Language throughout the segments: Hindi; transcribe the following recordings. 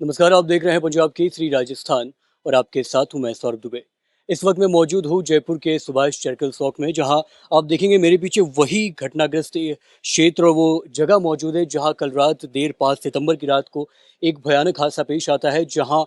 नमस्कार, आप देख रहे हैं पंजाब केसरी राजस्थान और आपके साथ हूं मैं सौरभ दुबे। इस वक्त मैं मौजूद हूं जयपुर के सुभाष सर्कल चौक में, जहां आप देखेंगे मेरे पीछे वही घटनाग्रस्त ये क्षेत्र और वो जगह मौजूद है जहां कल रात देर 5 सितंबर की रात को एक भयानक हादसा पेश आता है, जहां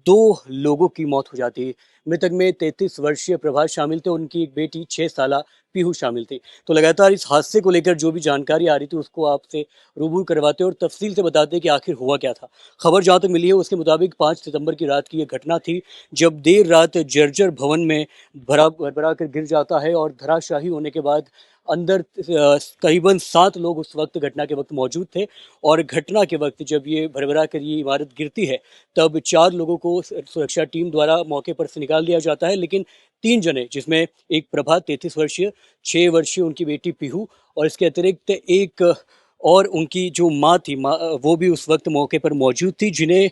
2 लोगों की मौत हो जाती है। मृतक में 33 वर्षीय प्रभात शामिल थे, उनकी एक बेटी 6 साला पीहू शामिल थी। तो लगातार इस हादसे को लेकर जो भी जानकारी आ रही थी उसको आपसे रूबरू करवाते और तफसील से बताते कि आखिर हुआ क्या था। खबर जहाँ तक मिली है उसके मुताबिक 5 सितंबर की रात की ये घटना थी, जब देर रात जर्जर भवन में भरा कर गिर जाता है और धराशायी होने के बाद अंदर करीबन 7 लोग उस वक्त घटना के वक्त मौजूद थे। और घटना के वक्त जब ये भरभरा कर ये इमारत गिरती है, तब 4 लोगों को सुरक्षा टीम द्वारा मौके पर से निकाल दिया जाता है, लेकिन 3 जने, जिसमें एक प्रभात 33 वर्षीय, 6 वर्षीय उनकी बेटी पीहू और इसके अतिरिक्त एक और उनकी जो माँ थी, वो भी उस वक्त मौके पर मौजूद थी, जिन्हें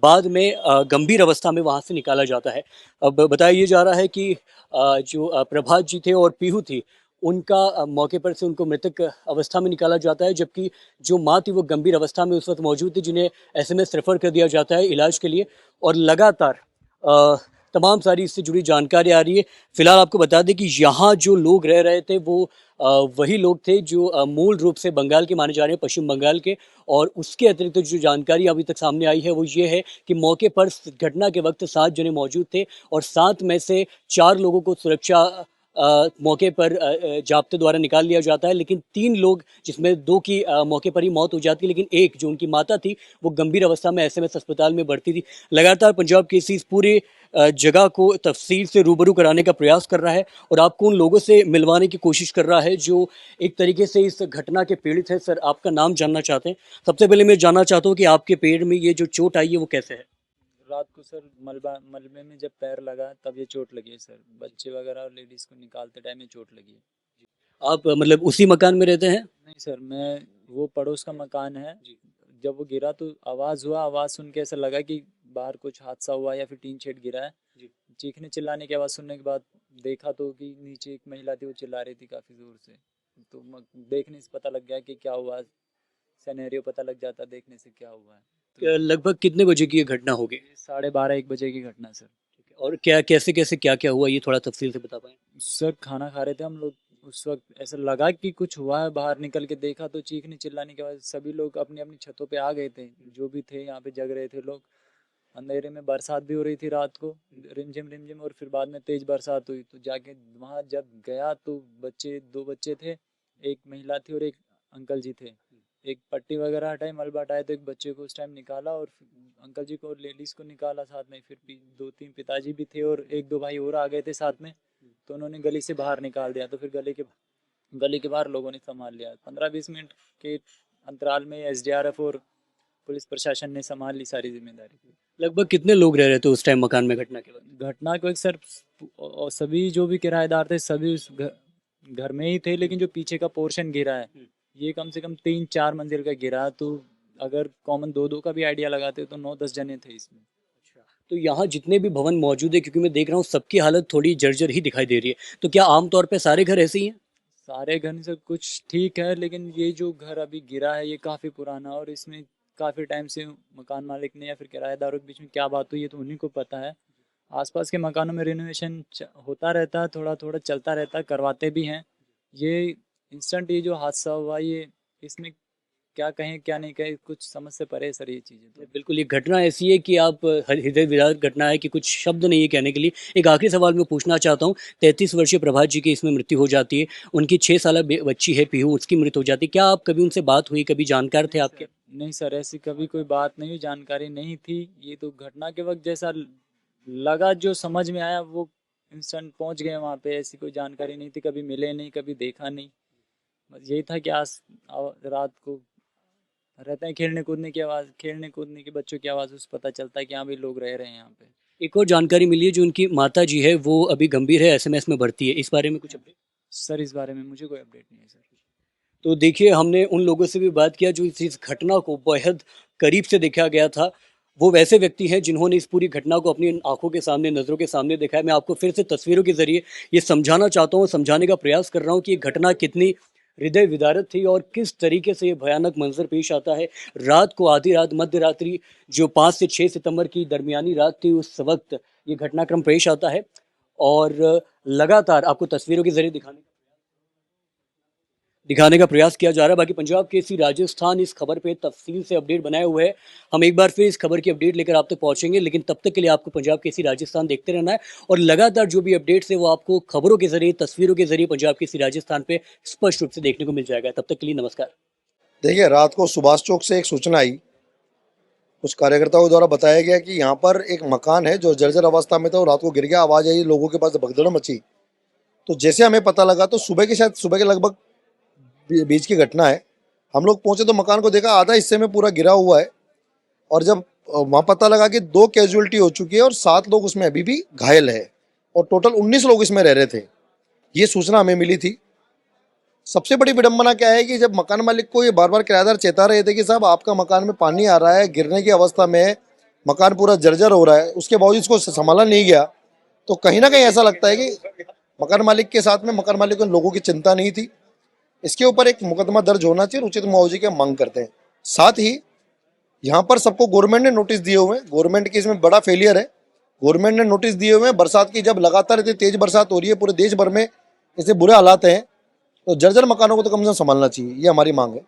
बाद में गंभीर अवस्था में वहाँ से निकाला जाता है। अब बताया ये जा रहा है कि जो प्रभात जी थे और पीहू थी, उनका मौके पर से उनको मृतक अवस्था में निकाला जाता है, जबकि जो माँ थी वो गंभीर अवस्था में उस वक्त मौजूद थी, जिन्हें एसएमएस रेफर कर दिया जाता है इलाज के लिए। और लगातार अ, तमाम सारी इससे जुड़ी जानकारी आ रही है। फिलहाल आपको बता दें कि यहाँ जो लोग रह रहे थे वो वही लोग थे जो मूल रूप से बंगाल के माने जा रहे हैं, पश्चिम बंगाल के। और उसके अतिरिक्त जो जानकारी अभी तक सामने आई है वो ये है कि मौके पर घटना के वक्त 7 जने मौजूद थे और 7 में से 4 लोगों को सुरक्षा मौके पर जाब्ते द्वारा निकाल लिया जाता है, लेकिन 3 लोग, जिसमें 2 की मौके पर ही मौत हो जाती है, लेकिन एक जो उनकी माता थी वो गंभीर अवस्था में एसएमएस अस्पताल में भर्ती थी। लगातार पंजाब केसरी इस पूरे जगह को तफसील से रूबरू कराने का प्रयास कर रहा है और आपको उन लोगों से मिलवाने की कोशिश कर रहा है जो एक तरीके से इस घटना के पीड़ित है। सर, आपका नाम जानना चाहते हैं। सबसे पहले मैं जानना चाहता हूँ कि आपके पैर में ये जो चोट आई है वो कैसे है? रात को सर मलबे में जब पैर लगा तब ये चोट लगी है सर। बच्चे वगैरह और लेडीज को निकालते टाइम ये चोट लगी है। आप मतलब उसी मकान में रहते हैं? नहीं सर, मैं वो पड़ोस का मकान है। जी। जब वो गिरा तो आवाज़ हुआ, आवाज़ सुन के ऐसा लगा कि बाहर कुछ हादसा हुआ या फिर टीन शेड गिरा है। जी। चीखने चिल्लाने की आवाज़ सुनने के बाद देखा तो कि नीचे एक महिला थी, वो चिल्ला रही थी काफ़ी ज़ोर से। तो देखने से पता लग गया कि क्या हुआ। सिनेरियो पता लग जाता देखने से क्या हुआ है। तो लगभग कितने बजे की ये घटना होगी? ये 12:30-1 बजे की घटना है सर। और क्या, कैसे कैसे क्या क्या हुआ, ये थोड़ा तफसील से बता पाएँ? सर खाना खा रहे थे हम लोग, उस वक्त ऐसा लगा कि कुछ हुआ है। बाहर निकल के देखा तो चीखने चिल्लाने के बाद सभी लोग अपनी अपनी छतों पे आ गए थे। जो भी थे यहाँ पे जग रहे थे लोग। अंधेरे में बरसात भी हो रही थी रात को, रिमझिम रिमझिम, और फिर बाद में तेज बरसात हुई। तो जाके वहाँ जब गया तो बच्चे, 2 बच्चे थे, एक महिला थी और एक अंकल जी थे। एक पट्टी वगैरह हटाई, मलबा हटाया, तो एक बच्चे को उस टाइम निकाला और अंकल जी को और लेडीज को निकाला साथ में। फिर 2-3 पिताजी भी थे और 1-2 भाई और आ गए थे साथ में। तो उन्होंने गली से बाहर निकाल दिया। तो फिर गली के बाहर लोगों ने संभाल लिया। 15-20 मिनट के अंतराल में एसडीआरएफ और पुलिस प्रशासन ने संभाल ली सारी जिम्मेदारी। लगभग कितने लोग रह रहे थे उस टाइम मकान में घटना के वक़्त? घटना को एक सर, और सभी जो भी किराएदार थे सभी उस घर में ही थे, लेकिन जो पीछे का पोर्शन गिरा है ये कम से कम 3-4 मंजिल का गिरा। तो अगर कॉमन 2-2 का भी आइडिया लगाते तो 9-10 जने थे इसमें। अच्छा, तो यहाँ जितने भी भवन मौजूद है, क्योंकि मैं देख रहा हूँ सबकी हालत थोड़ी जर्जर ही दिखाई दे रही है, तो क्या आम तौर पे सारे घर ऐसे ही हैं? सारे घर से कुछ ठीक है, लेकिन ये जो घर अभी गिरा है ये काफ़ी पुराना, और इसमें काफ़ी टाइम से मकान मालिक ने या फिर किराएदारों के बीच में क्या बात हुई है तो उन्हीं को पता है। आसपास के मकानों में रिनोवेशन होता रहता है, थोड़ा थोड़ा चलता रहता है, करवाते भी हैं। ये इंस्टेंट ये जो हादसा हुआ, ये इसमें क्या कहें क्या नहीं कहें, कुछ समझ से परे है सर ये चीज़ें तो। बिल्कुल, ये घटना ऐसी है कि आप हृदय विदारक घटना है कि कुछ शब्द नहीं है कहने के लिए। एक आखिरी सवाल मैं पूछना चाहता हूँ, 33 वर्षीय प्रभात जी की इसमें मृत्यु हो जाती है, उनकी 6 साला बच्ची है पीहू, उसकी मृत्यु हो जाती है। क्या आप कभी उनसे बात हुई, कभी जानकार थे नहीं आपके? सर, नहीं सर, ऐसी कभी कोई बात नहीं हुई, जानकारी नहीं थी। ये तो घटना के वक्त जैसा लगा, जो समझ में आया वो इंस्टेंट पहुंच गए वहाँ पे। ऐसी कोई जानकारी नहीं थी, कभी मिले नहीं, कभी देखा नहीं। बस यही था कि रात को रहते हैं, खेलने कूदने की आवाज़, खेलने कूदने के बच्चों की आवाज़, उससे पता चलता है कि हाँ भाई लोग रह रहे हैं यहाँ पे। एक और जानकारी मिली है, जो उनकी माता जी है वो अभी गंभीर है, एसएमएस में भर्ती है, इस बारे में कुछ अपडेट? सर इस बारे में मुझे कोई अपडेट नहीं है सर। तो देखिए, हमने उन लोगों से भी बात किया जो इस घटना को बेहद करीब से देखा गया था। वो वैसे व्यक्ति हैं जिन्होंने इस पूरी घटना को अपनी आँखों के सामने, नज़रों के सामने देखा है। मैं आपको फिर से तस्वीरों के ज़रिए ये समझाना चाहता हूँ, समझाने का प्रयास कर रहा हूँ कि ये घटना कितनी हृदय विदारक थी और किस तरीके से ये भयानक मंजर पेश आता है। रात को आधी रात मध्य रात्रि जो 5 से 6 सितंबर की दरमियानी रात थी उस वक्त ये घटनाक्रम पेश आता है और लगातार आपको तस्वीरों के जरिए दिखाने का प्रयास किया जा रहा है। बाकी पंजाब केसरी राजस्थान इस खबर पे तफसील से अपडेट बनाए हुए है। हम एक बार फिर इस खबर की अपडेट लेकर आप तक पहुंचेंगे, लेकिन तब तक के लिए आपको पंजाब केसरी राजस्थान देखते रहना है और लगातार जो भी अपडेट्स है वो आपको खबरों के जरिए तस्वीरों के जरिए पंजाब केसरी राजस्थान पे स्पष्ट रूप से देखने को मिल जाएगा। तब तक के लिए नमस्कार। देखिए, रात को सुभाष चौक से एक सूचना आई। कुछ कार्यकर्ताओं द्वारा बताया गया कि यहाँ पर एक मकान है जो जर्जर अवस्था में था और रात को गिर गया। आवाज़ आई, लोगों के पास भगदड़ मची। तो जैसे हमें पता लगा तो सुबह के लगभग बीच की घटना है। हम लोग पहुंचे तो मकान को देखा, आधा हिस्से में पूरा गिरा हुआ है और जब वहाँ पता लगा कि 2 कैजुअलिटी हो चुकी है और 7 लोग उसमें अभी भी घायल है और टोटल 19 लोग इसमें रह रहे थे। ये सूचना हमें मिली थी। सबसे बड़ी विडंबना क्या है कि जब मकान मालिक को ये बार बार किराएदार चेता रहे थे कि साहब आपका मकान में पानी आ रहा है, गिरने की अवस्था में है, मकान पूरा जर्जर हो रहा है, उसके बावजूद इसको संभाला नहीं गया, तो कहीं ना कहीं ऐसा लगता है कि मकान मालिक के साथ में मकान मालिक को लोगों की चिंता नहीं थी। इसके ऊपर एक मुकदमा दर्ज होना चाहिए, उचित मुआवजे की मांग करते हैं। साथ ही यहाँ पर सबको गवर्नमेंट ने नोटिस दिए हुए हैं। गवर्नमेंट की इसमें बड़ा फेलियर है। गवर्नमेंट ने नोटिस दिए हुए हैं। बरसात की जब लगातार इतनी तेज बरसात हो रही है, पूरे देश भर में इससे बुरे हालात हैं, तो जर्जर मकानों को तो कम से कम संभालना चाहिए। ये हमारी मांग है।